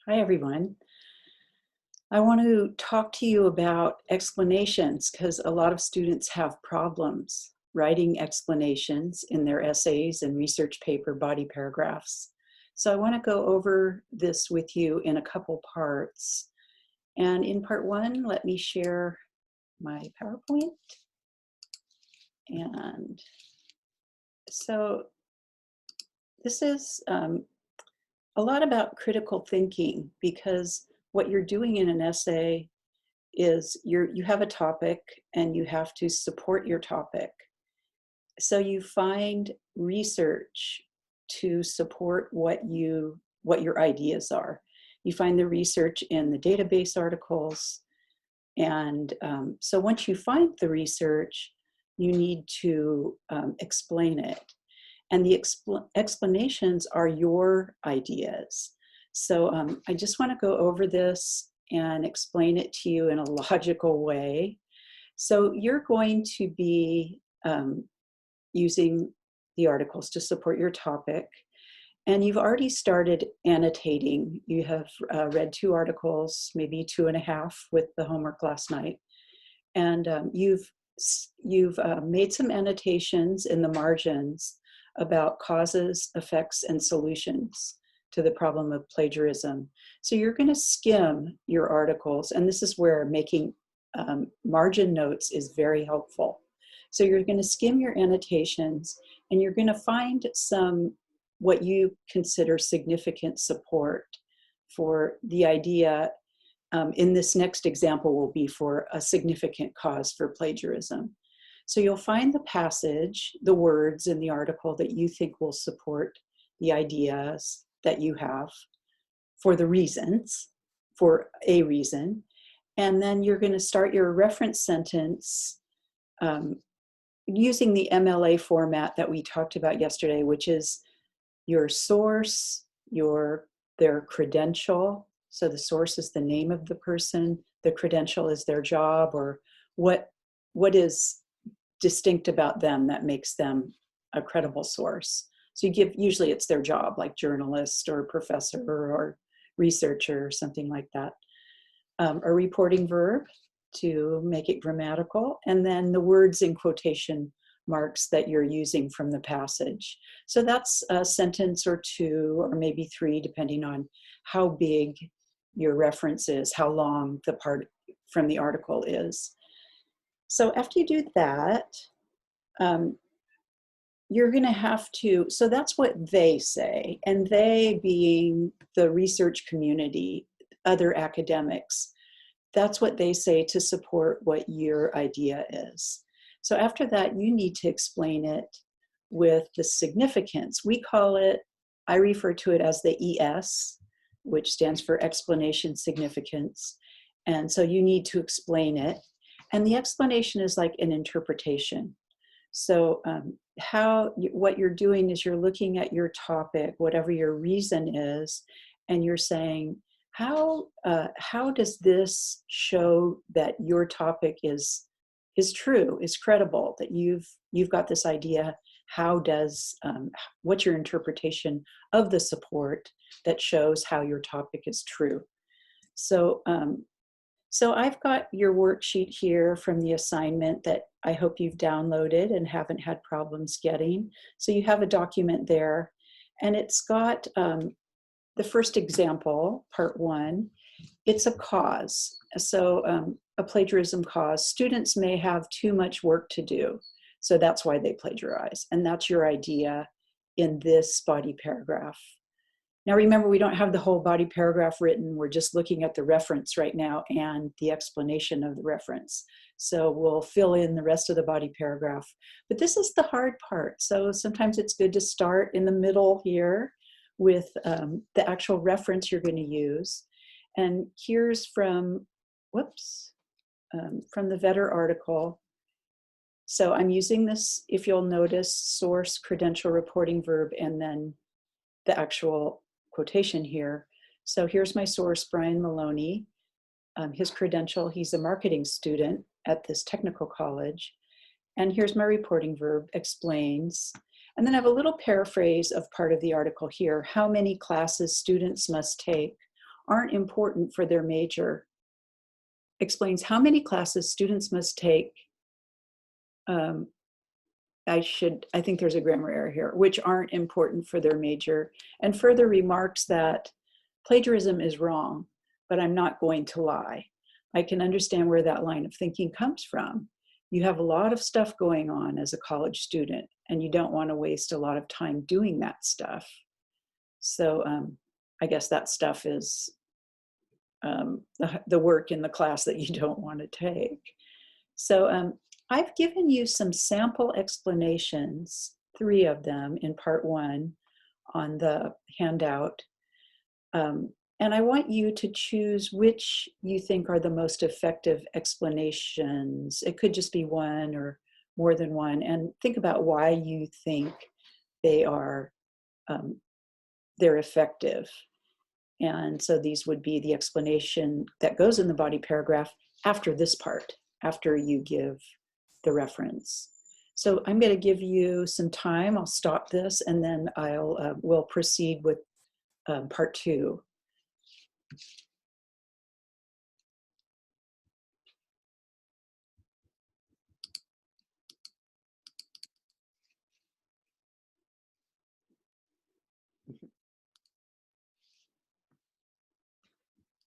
Hi, everyone. I want to talk to you about explanations because a lot of students have problems writing explanations in their essays and research paper body paragraphs. So I want to go over this with you in a couple parts. And in part one, let me share my PowerPoint. And so this is a lot about critical thinking because what you're doing in an essay is you have a topic and you have to support your topic. So you find research to support what your ideas are. You find the research in the database articles, and so once you find the research, you need to explain it. And the explanations are your ideas. So I just want to go over this and explain it to you in a logical way. So you're going to be using the articles to support your topic. And you've already started annotating. You have read 2 articles, maybe 2.5 with the homework last night. And you've made some annotations in the margins about causes, effects, and solutions to the problem of plagiarism. So you're going to skim your articles, and this is where making margin notes is very helpful. So you're going to skim your annotations, and you're going to find some what you consider significant support for the idea. In this next example will be for a significant cause for plagiarism. So you'll find the passage, the words in the article that you think will support the ideas that you have for the reasons, for a reason. And then you're going to start your reference sentence using the MLA format that we talked about yesterday, which is your source, their credential. So the source is the name of the person, the credential is their job, or what is distinct about them that makes them a credible source. So usually it's their job, like journalist or professor or researcher or something like that. A reporting verb to make it grammatical, and then the words in quotation marks that you're using from the passage. So that's a sentence or 2 or maybe 3, depending on how big your reference is, how long the part from the article is. So after you do that, you're going to have to, so that's what they say, and they being the research community, other academics, that's what they say to support what your idea is. So after that, you need to explain it with the significance. We call it, I refer to it as the ES, which stands for explanation significance. And so you need to explain it. And the explanation is like an interpretation. So what you're doing is you're looking at your topic, whatever your reason is, and you're saying, how does this show that your topic is true, is credible, that you've got this idea? How does what's your interpretation of the support that shows how your topic is true? So so I've got your worksheet here from the assignment that I hope you've downloaded and haven't had problems getting. So you have a document there, and it's got the first example, part 1. It's a cause. So a plagiarism cause. Students may have too much work to do, so that's why they plagiarize. And that's your idea in this body paragraph. Now remember, we don't have the whole body paragraph written. We're just looking at the reference right now and the explanation of the reference. So we'll fill in the rest of the body paragraph. But this is the hard part. So sometimes it's good to start in the middle here with the actual reference you're going to use. And here's from the Vetter article. So I'm using this, if you'll notice, source, credential, reporting verb, and then the actual quotation here. So here's my source, Brian Maloney. His credential, he's a marketing student at this technical college. And here's my reporting verb, explains. And then I have a little paraphrase of part of the article here. How many classes students must take aren't important for their major, explains how many classes students must take. um, I think there's a grammar error here, which aren't important for their major, and further remarks that plagiarism is wrong, but I'm not going to lie. I can understand where that line of thinking comes from. You have a lot of stuff going on as a college student, and you don't want to waste a lot of time doing that stuff. So I guess that stuff is the work in the class that you don't want to take. So I've given you some sample explanations, 3 of them in part 1 on the handout. And I want you to choose which you think are the most effective explanations. It could just be one or more than one, and think about why you think they are they're effective. And so these would be the explanation that goes in the body paragraph after this part, after you give the reference. So I'm going to give you some time. I'll stop this, and then we'll proceed with part 2.